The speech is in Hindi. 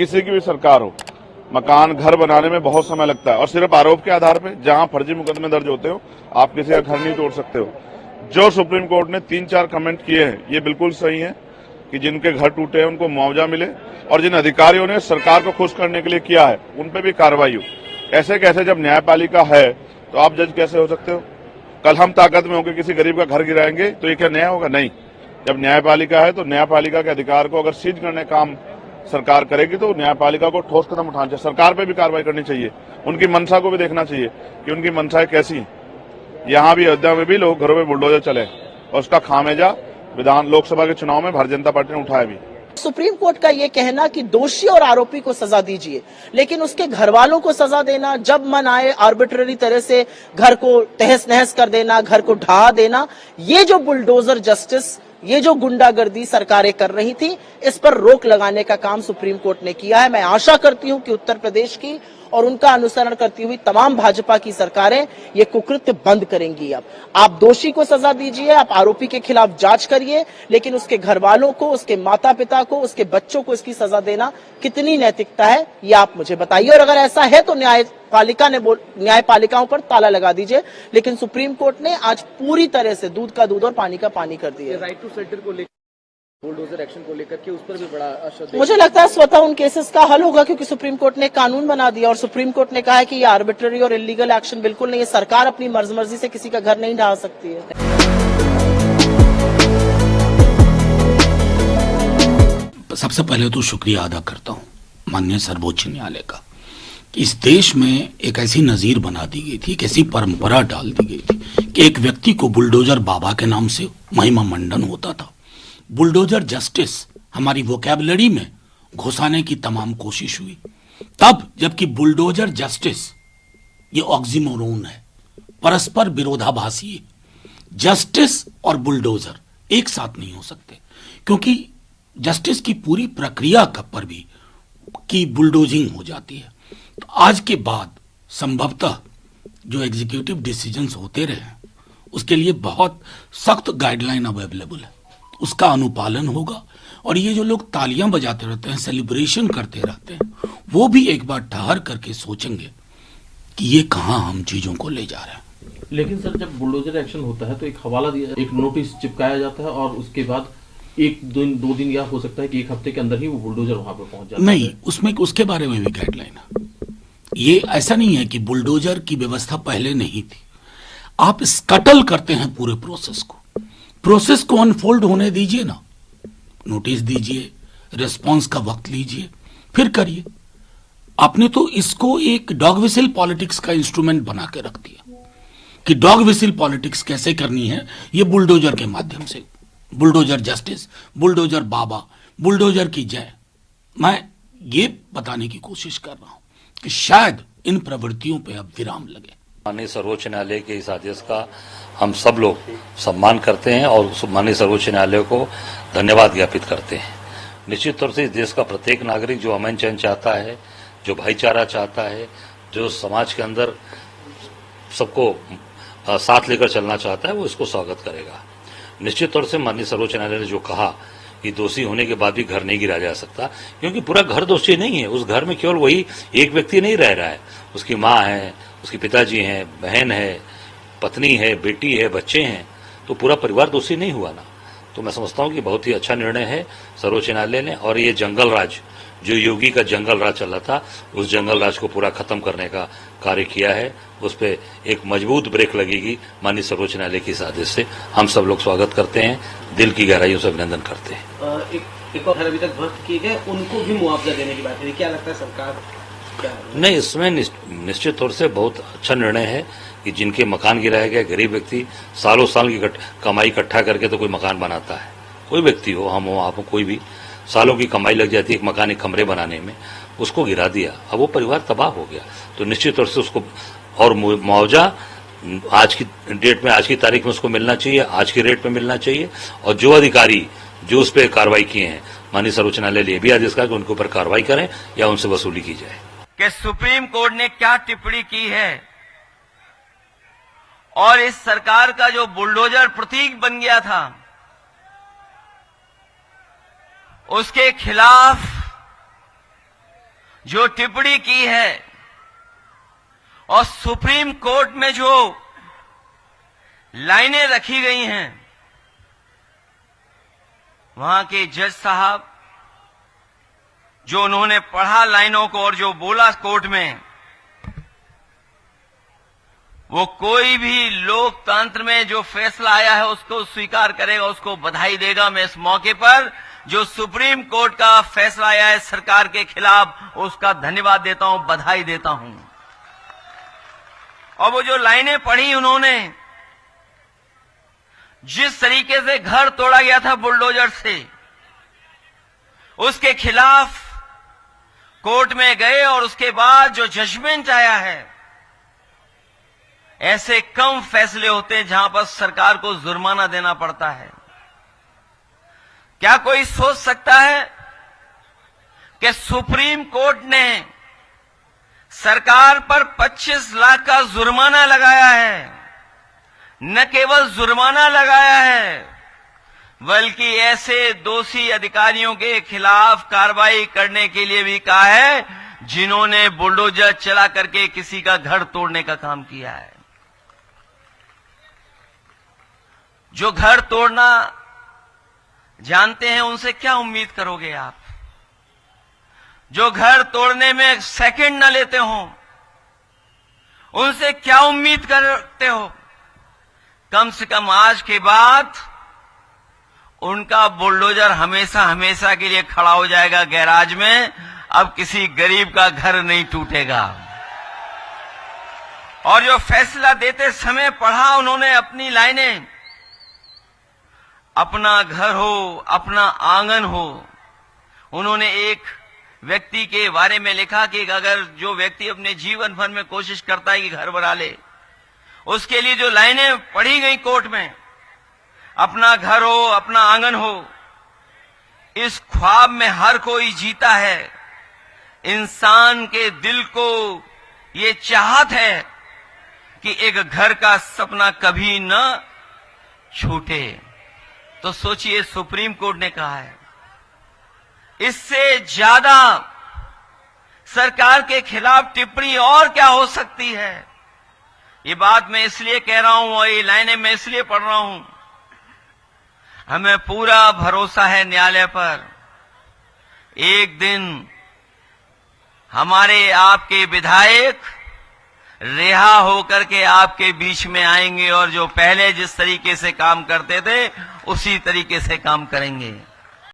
किसी की भी सरकार हो, मकान घर बनाने में बहुत समय लगता है और सिर्फ आरोप के आधार पे जहां फर्जी मुकदमे दर्ज होते हो आप किसी का घर नहीं तोड़ सकते हो। जो सुप्रीम कोर्ट ने 3-4 कमेंट किए हैं ये बिल्कुल सही है कि जिनके घर टूटे हैं उनको मुआवजा मिले और जिन अधिकारियों ने सरकार को खुश करने के लिए किया है उन पे भी कार्रवाई हो। ऐसे कैसे जब न्यायपालिका है तो आप जज कैसे हो सकते हो? कल हम ताकत में होकर किसी गरीब का घर गिराएंगे तो ये क्या न्याय होगा? नहीं। जब न्यायपालिका है तो न्यायपालिका के अधिकार को अगर सीज करने काम सरकार करेगी तो न्यायपालिका को ठोस कदम उठाना चाहिए, सरकार पे भी कार्रवाई करनी चाहिए, उनकी मंशा को भी देखना चाहिए कि उनकी मंशाएं कैसी हैं। यहाँ भी अयोध्या में भी लोग घरों में बुलडोजर चले और उसका खामियाजा लोकसभा के चुनाव में भारतीय जनता पार्टी ने उठाया भी। सुप्रीम कोर्ट का ये कहना कि दोषी और आरोपी को सजा दीजिए, लेकिन उसके घर वालों को सजा देना, जब मन आए आर्बिट्ररी तरह से घर को तहस नहस कर देना, घर को ढहा देना, ये जो बुलडोजर जस्टिस, ये जो गुंडागर्दी सरकारें कर रही थी, इस पर रोक लगाने का काम सुप्रीम कोर्ट ने किया है। मैं आशा करती हूं कि उत्तर प्रदेश की और उनका अनुसरण करती हुई तमाम भाजपा की सरकारें ये कुकृत्य बंद करेंगी। अब आप दोषी को सजा दीजिए, आप आरोपी के खिलाफ जांच करिए, लेकिन उसके घर वालों को, उसके माता पिता को, उसके बच्चों को इसकी सजा देना कितनी नैतिकता है ये आप मुझे बताइए। और अगर ऐसा है तो न्यायपालिकाओं पर ताला लगा दीजिए। लेकिन सुप्रीम कोर्ट ने आज पूरी तरह से दूध का दूध और पानी का पानी कर दिया। राइट टू सेटल को लेकर, बुलडोजर एक्शन को लेकर के उस पर भी बड़ा असर, मुझे लगता है स्वतः उन केसेस का हल होगा, क्योंकि सुप्रीम कोर्ट ने कानून बना दिया और सुप्रीम कोर्ट ने कहा है कि ये आर्बिट्ररी और इलीगल एक्शन बिल्कुल नहीं है। सरकार अपनी मर्जी से किसी का घर नहीं ढहा सकती है। सबसे पहले तो शुक्रिया अदा करता हूँ माननीय सर्वोच्च न्यायालय का कि इस देश में एक ऐसी नजीर बना दी गई थी, एक ऐसी परंपरा डाल दी गई थी कि एक व्यक्ति को बुलडोजर बाबा के नाम से महिमा मंडन होता था। बुलडोजर जस्टिस हमारी वोकैबुलरी में घुसाने की तमाम कोशिश हुई, तब जबकि बुलडोजर जस्टिस ये ऑक्सीमोरोन है, परस्पर विरोधाभासी है। जस्टिस और बुलडोजर एक साथ नहीं हो सकते, क्योंकि जस्टिस की पूरी प्रक्रिया पर भी की बुलडोजिंग हो जाती है। तो आज के बाद संभवतः जो एग्जीक्यूटिव डिसीजंस होते रहे उसके लिए बहुत सख्त गाइडलाइन अवेलेबल है, उसका अनुपालन होगा। और ये जो लोग तालियां बजाते रहते हैं, सेलिब्रेशन करते रहते हैं, वो भी एक बार ठहर करके सोचेंगे कि ये कहां हम चीजों को ले जा रहे हैं। लेकिन सर, जब बुलडोजर एक्शन होता है तो एक हवाला दिया, एक नोटिस चिपकाया जाता है और उसके बाद एक दिन, 2 दिन या हो सकता है कि 1 हफ्ते के अंदर ही वो बुलडोजर वहां पर पहुंच जाता है। नहीं, उसमें उसके बारे में भी गाइडलाइन है। ये ऐसा नहीं है कि बुलडोजर की व्यवस्था पहले नहीं थी। आप स्कटल करते हैं पूरे प्रोसेस को अनफोल्ड होने दीजिए ना, नोटिस दीजिए, रिस्पांस का वक्त लीजिए, फिर करिए। आपने तो इसको एक डॉग विसिल पॉलिटिक्स का इंस्ट्रूमेंट बना के रख दिया कि डॉग विसिल पॉलिटिक्स कैसे करनी है, ये बुलडोजर के माध्यम से। बुलडोजर जस्टिस, बुलडोजर बाबा, बुलडोजर की जय। मैं ये बताने की कोशिश कर रहा हूं कि शायद इन प्रवृत्तियों पे अब विराम लगे। माननीय सर्वोच्च न्यायालय के इस आदेश का हम सब लोग सम्मान करते हैं और माननीय सर्वोच्च न्यायालय को धन्यवाद ज्ञापित करते हैं। निश्चित तौर से इस देश का प्रत्येक नागरिक जो अमन चैन चाहता है, जो भाईचारा चाहता है, जो समाज के अंदर सबको साथ लेकर चलना चाहता है, वो इसको स्वागत करेगा। निश्चित तौर से माननीय सर्वोच्च न्यायालय ने जो कहा कि दोषी होने के बाद भी घर नहीं गिराया जा सकता, क्योंकि पूरा घर दोषी नहीं है। उस घर में केवल वही एक व्यक्ति नहीं रह रहा है, उसकी माँ है, उसके पिताजी हैं, बहन है, पत्नी है, बेटी है, बच्चे हैं, तो पूरा परिवार दोषी नहीं हुआ ना। तो मैं समझता हूँ कि बहुत ही अच्छा निर्णय है सर्वोच्च न्यायालय ने। और ये जंगल राज, जो योगी का जंगल राज चल रहा था, उस जंगल राज को पूरा खत्म करने का कार्य किया है। उस पर एक मजबूत ब्रेक लगेगी माननीय सर्वोच्च न्यायालय के इस आदेश से। हम सब लोग स्वागत करते हैं, दिल की गहराइयों से अभिनंदन करते हैं। एक और अभी तक ध्वस्त किए गए उनको भी मुआवजा देने की बात है, क्या लगता है सरकार क्या? नहीं, इसमें निश्चित तौर से बहुत अच्छा निर्णय है कि जिनके मकान गिराए गए, गरीब व्यक्ति सालों साल की कमाई इकट्ठा करके तो कोई मकान बनाता है, कोई व्यक्ति हो, हम हो, आप हो, कोई भी, सालों की कमाई लग जाती है एक मकान, एक कमरे बनाने में, उसको गिरा दिया, अब वो परिवार तबाह हो गया। तो निश्चित तौर से उसको और मुआवजा आज की डेट में, आज की तारीख में उसको मिलना चाहिए, आज की रेट में मिलना चाहिए। और जो अधिकारी जो उस पर कार्रवाई किए हैं, माननीय सर्वोच्च न्यायालय ने भी आदेश कहा कि उनके ऊपर कार्रवाई करें या उनसे वसूली की जाए। कि सुप्रीम कोर्ट ने क्या टिप्पणी की है और इस सरकार का जो बुलडोजर प्रतीक बन गया था, उसके खिलाफ जो टिप्पणी की है और सुप्रीम कोर्ट में जो लाइनें रखी गई हैं, वहां के जज साहब जो उन्होंने पढ़ा लाइनों को और जो बोला कोर्ट में, वो कोई भी लोकतंत्र में जो फैसला आया है उसको स्वीकार करेगा, उसको बधाई देगा। मैं इस मौके पर जो सुप्रीम कोर्ट का फैसला आया है सरकार के खिलाफ, उसका धन्यवाद देता हूं, बधाई देता हूं। और वो जो लाइनें पढ़ी उन्होंने, जिस तरीके से घर तोड़ा गया था बुलडोजर से, उसके खिलाफ कोर्ट में गए और उसके बाद जो जजमेंट आया है, ऐसे कम फैसले होते हैं जहां पर सरकार को जुर्माना देना पड़ता है। क्या कोई सोच सकता है कि सुप्रीम कोर्ट ने सरकार पर 25 लाख का जुर्माना लगाया है? न केवल जुर्माना लगाया है, बल्कि ऐसे दोषी अधिकारियों के खिलाफ कार्रवाई करने के लिए भी कहा है जिन्होंने बुलडोजर चला करके किसी का घर तोड़ने का काम किया है। जो घर तोड़ना जानते हैं उनसे क्या उम्मीद करोगे आप? जो घर तोड़ने में सेकंड न लेते हो, उनसे क्या उम्मीद करते हो? कम से कम आज के बाद उनका बुलडोजर हमेशा हमेशा के लिए खड़ा हो जाएगा गैराज में। अब किसी गरीब का घर नहीं टूटेगा। और जो फैसला देते समय पढ़ा उन्होंने अपनी लाइनें, अपना घर हो, अपना आंगन हो। उन्होंने एक व्यक्ति के बारे में लिखा कि अगर जो व्यक्ति अपने जीवन भर में कोशिश करता है कि घर बना ले, उसके लिए जो लाइनें पढ़ी गई कोर्ट में, अपना घर हो, अपना आंगन हो, इस ख्वाब में हर कोई जीता है। इंसान के दिल को ये चाहत है कि एक घर का सपना कभी न छूटे। तो सोचिए, सुप्रीम कोर्ट ने कहा है, इससे ज्यादा सरकार के खिलाफ टिप्पणी और क्या हो सकती है? ये बात मैं इसलिए कह रहा हूं और ये लाइनें मैं इसलिए पढ़ रहा हूं, हमें पूरा भरोसा है न्यायालय पर। एक दिन हमारे आपके विधायक रिहा होकर के आपके बीच में आएंगे और जो पहले जिस तरीके से काम करते थे उसी तरीके से काम करेंगे।